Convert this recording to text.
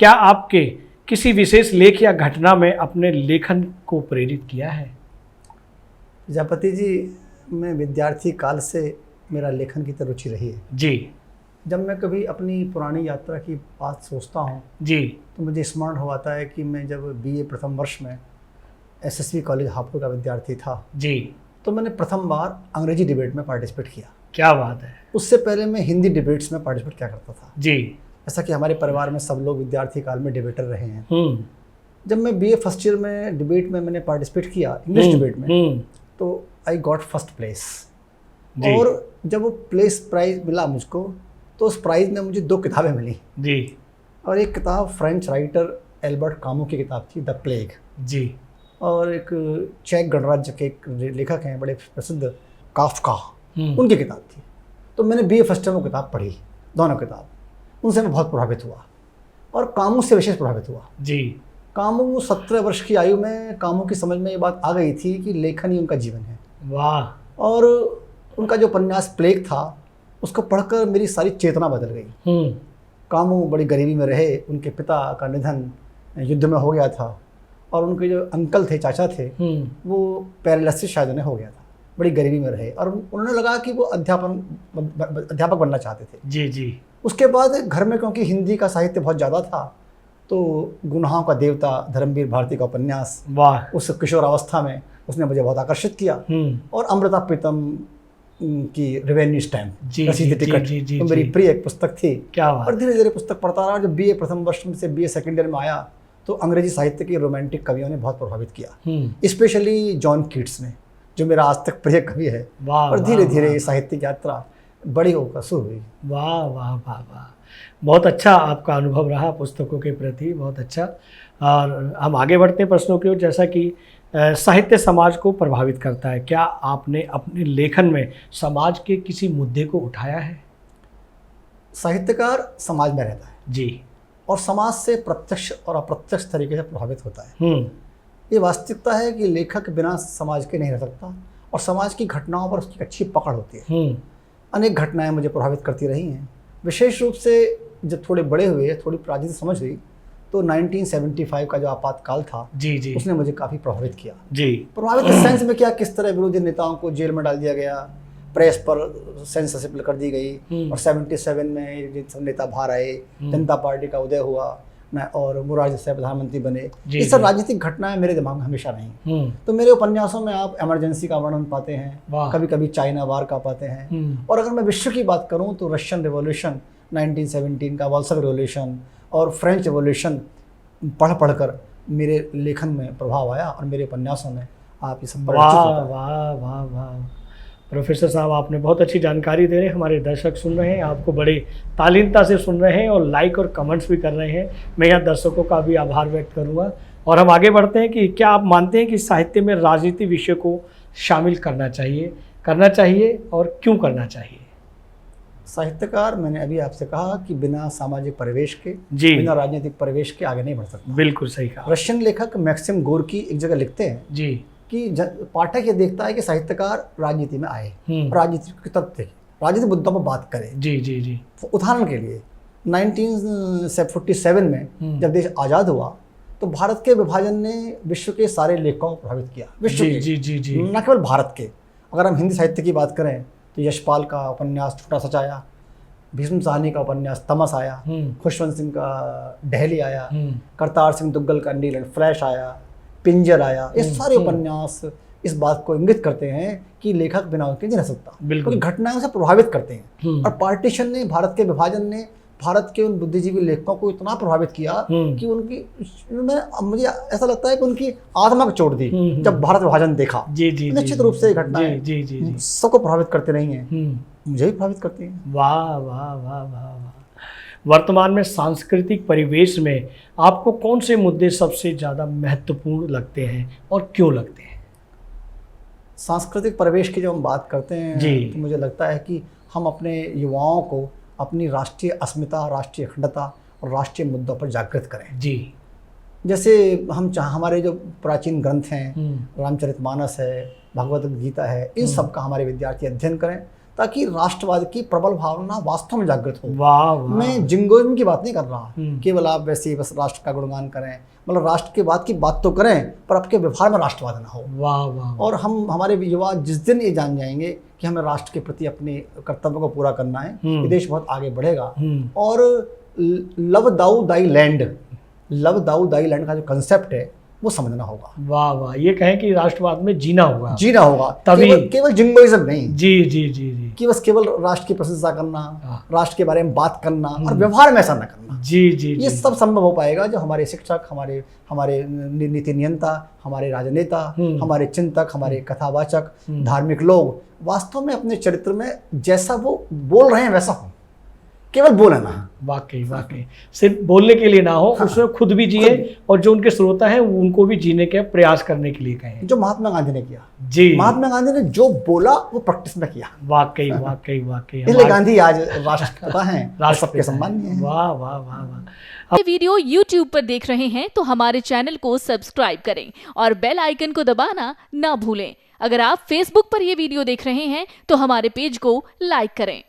क्या आपके किसी विशेष लेख या घटना में अपने लेखन को प्रेरित किया है? प्रजापति जी, मैं विद्यार्थी काल से मेरा लेखन की तरफ रुचि रही है जी जब मैं कभी अपनी पुरानी यात्रा की बात सोचता हूँ जी तो मुझे स्मरण हो आता है कि मैं जब बीए प्रथम वर्ष में एसएसवी कॉलेज हापुड़ का विद्यार्थी था जी। तो मैंने प्रथम बार अंग्रेजी डिबेट में पार्टिसिपेट किया। क्या बात है। उससे पहले मैं हिंदी डिबेट्स में पार्टिसिपेट किया करता था जी। जैसा कि हमारे परिवार में सब लोग विद्यार्थी काल में डिबेटर रहे हैं। जब मैं बीए फर्स्ट ईयर में डिबेट में मैंने पार्टिसिपेट किया इंग्लिश डिबेट में, तो आई गॉट फर्स्ट प्लेस। और जब वो प्लेस प्राइज मिला मुझको तो उस प्राइज़ में मुझे 2 किताबें मिली जी। और एक किताब फ्रेंच राइटर एल्बर्ट कामू की किताब थी द प्लेग जी। और एक चेक गणराज्य के एक लेखक हैं बड़े प्रसिद्ध काफ्का, उनकी किताब थी। तो मैंने बीए फर्स्ट ईयर में वो किताब पढ़ी, दोनों किताब। उनसे मैं बहुत प्रभावित हुआ और कामू से विशेष प्रभावित हुआ जी। कामू 17 वर्ष की आयु में कामू की समझ में ये बात आ गई थी कि लेखन ही उनका जीवन है। वाह। और उनका जो उपन्यास प्लेग था उसको पढ़कर मेरी सारी चेतना बदल गई। कामू बड़ी गरीबी में रहे, उनके पिता का निधन युद्ध में हो गया था और उनके जो अंकल थे, चाचा थे, वो पैरालिसिस शायद उन्हें हो गया था, बड़ी गरीबी में रहे और उन्होंने लगा कि वो अध्यापक बनना चाहते थे। जी जी। उसके बाद घर में क्योंकि हिंदी का साहित्य बहुत ज़्यादा था तो गुनाहों का देवता धर्मवीर भारती का उपन्यास, वाह, उस किशोरावस्था में उसने मुझे बहुत आकर्षित किया। और अमृता प्रीतम की रेवेन्यू स्टैम्प, रसीद टिकट, तो मेरी प्रिय एक पुस्तक थी। क्या बात। और धीरे धीरे पुस्तक पढ़ता रहा। जब बीए प्रथम वर्ष से बीए सेकेंड ईयर में आया तो अंग्रेजी साहित्य के रोमांटिक कवियों ने बहुत प्रभावित किया, स्पेशली जॉन कीट्स ने, जो मेरा आज तक प्रिय कवि है। और धीरे धीरे साहित्यिक यात्रा बड़ी होकर शुरू हुई। वाह वाह वाह वाह, बहुत अच्छा आपका अनुभव रहा पुस्तकों के प्रति, बहुत अच्छा। और हम आगे बढ़ते हैं प्रश्नों की ओर। जैसा कि साहित्य समाज को प्रभावित करता है, क्या आपने अपने लेखन में समाज के किसी मुद्दे को उठाया है? साहित्यकार समाज में रहता है जी, और समाज से प्रत्यक्ष और अप्रत्यक्ष तरीके से प्रभावित होता है। ये वास्तविकता है कि लेखक बिना समाज के नहीं रह सकता और समाज की घटनाओं पर उसकी अच्छी पकड़ होती है। अनेक घटनाएं मुझे प्रभावित करती रही हैं। विशेष रूप से जब थोड़े बड़े हुए, थोड़ी राजनीति समझ हुई, तो 1975 का जो आपातकाल था जी जी, उसने मुझे काफ़ी प्रभावित किया। जी। प्रभावित इस सेंस में क्या, किस तरह विरोधी नेताओं को जेल में डाल दिया गया, प्रेस पर सेंसरशिप कर दी गई और 77 में जिन नेता बाहर आए, जनता पार्टी का उदय हुआ और मुरारजी देसाई प्रधानमंत्री बने। ये सब राजनीतिक घटनाएं मेरे दिमाग में हमेशा रहीं। तो मेरे उपन्यासों में आप इमरजेंसी का वर्णन पाते हैं, कभी कभी चाइना वार का पाते हैं। और अगर मैं विश्व की बात करूं तो रशियन रिवॉल्यूशन 1917 का, वॉल्सक रिवॉल्यूशन और फ्रेंच रिवॉल्यूशन पढ़ कर मेरे लेखन में प्रभाव आया और मेरे उपन्यासों में आप ये सब वाह वाह वाह वाह। प्रोफेसर साहब, आपने बहुत अच्छी जानकारी दे रहे हैं, हमारे दर्शक सुन रहे हैं, आपको बड़ी तालीमता से सुन रहे हैं और लाइक और कमेंट्स भी कर रहे हैं। मैं यहाँ दर्शकों का भी आभार व्यक्त करूँगा। और हम आगे बढ़ते हैं कि क्या आप मानते हैं कि साहित्य में राजनीति विषय को शामिल करना चाहिए और क्यों करना चाहिए? साहित्यकार, मैंने अभी आपसे कहा कि बिना सामाजिक परिवेश के, बिना राजनीतिक परिवेश के आगे नहीं बढ़ सकता। बिल्कुल सही कहा। रशियन लेखक मैक्सिम गोर्की एक जगह लिखते हैं जी कि पाठक ये देखता है कि साहित्यकार राजनीति में आए, राजनीति के तथ्य, राजनीतिक मुद्दों पर बात करे। जी जी जी। उदाहरण के लिए 1947 में जब देश आज़ाद हुआ तो भारत के विभाजन ने विश्व के सारे लेखकों को प्रभावित किया, विश्व के, जी जी जी, न केवल भारत के। अगर हम हिंदी साहित्य की बात करें तो यशपाल का उपन्यास छोटा सच आया, भीष्म साहनी का उपन्यास तमस आया, खुशवंत सिंह का ढहली आया, करतार सिंह दुग्गल का नील एंड फ्लैश आया, पिंजर आया। ये सारे उपन्यास इस बात को इंगित करते हैं कि लेखक बिना उनके नहीं रह सकता, क्योंकि घटनाओं से प्रभावित करते हैं। और पार्टीशन ने, भारत के विभाजन ने भारत के उन बुद्धिजीवी लेखकों को इतना प्रभावित किया कि मुझे ऐसा लगता है कि उनकी आत्मा को चोट दी जब भारत विभाजन देखा। निश्चित रूप से घटनाएं सबको प्रभावित करते नहीं हैं, मुझे भी प्रभावित करती हैं। वाह वाह वाह वाह। वर्तमान में सांस्कृतिक परिवेश में आपको कौन से मुद्दे सबसे ज़्यादा महत्वपूर्ण लगते हैं और क्यों लगते हैं? सांस्कृतिक परिवेश की जब हम बात करते हैं तो मुझे लगता है कि हम अपने युवाओं को अपनी राष्ट्रीय अस्मिता, राष्ट्रीय अखंडता और राष्ट्रीय मुद्दों पर जागृत करें। जी, जैसे हमारे जो प्राचीन ग्रंथ हैं, रामचरितमानस है, भगवद गीता है, इन सब का हमारे विद्यार्थी अध्ययन करें ताकि राष्ट्रवाद की प्रबल भावना वास्तव में जागृत हो। वाह वाह। मैं जिंगोइज्म की बात नहीं कर रहा, केवल आप वैसे ही बस राष्ट्र का गुणगान करें, मतलब राष्ट्र के बाद की बात तो करें पर आपके व्यवहार में राष्ट्रवाद ना हो। वाह वाह। और हमारे युवा जिस दिन ये जान जाएंगे कि हमें राष्ट्र के प्रति अपने कर्तव्य को पूरा करना है, ये देश बहुत आगे बढ़ेगा। और लव दाऊ दाई लैंड, लव दाऊ दाई लैंड का जो कंसेप्ट है वो समझना होगा। वाह वाह। ये कहें कि राष्ट्रवाद में जीना होगा, जीना होगा, तभी केवल जिंगोइज्म नहीं। जी जी जी जी। कि बस केवल राष्ट्र की प्रशंसा करना, राष्ट्र के बारे में बात करना और व्यवहार में ऐसा न करना। जी जी। ये सब संभव हो पाएगा जो हमारे शिक्षक, हमारे नीति नियंता, हमारे राजनेता, हमारे चिंतक, हमारे कथावाचक, धार्मिक लोग वास्तव में अपने चरित्र में जैसा वो बोल रहे हैं वैसा हो, केवल बोले ना। वाकई वाकई, सिर्फ बोलने के लिए ना हो, उसमें खुद भी जिए और जो उनके श्रोता हैं उनको भी जीने के प्रयास करने के लिए कहें, जो महात्मा गांधी ने किया। जी, महात्मा गांधी ने जो बोला वो प्रैक्टिस में किया। वाकई वाकई वाकई। इसलिए गांधी आज राष्ट्रपिता हैं, सबके सम्मानीय हैं। वाह वाह वाह वाह। ये वीडियो YouTube पर देख रहे हैं तो हमारे चैनल को सब्सक्राइब करें और बेल आइकन को दबाना ना भूलें। अगर आप Facebook पर ये वीडियो देख रहे हैं तो हमारे पेज को लाइक करें।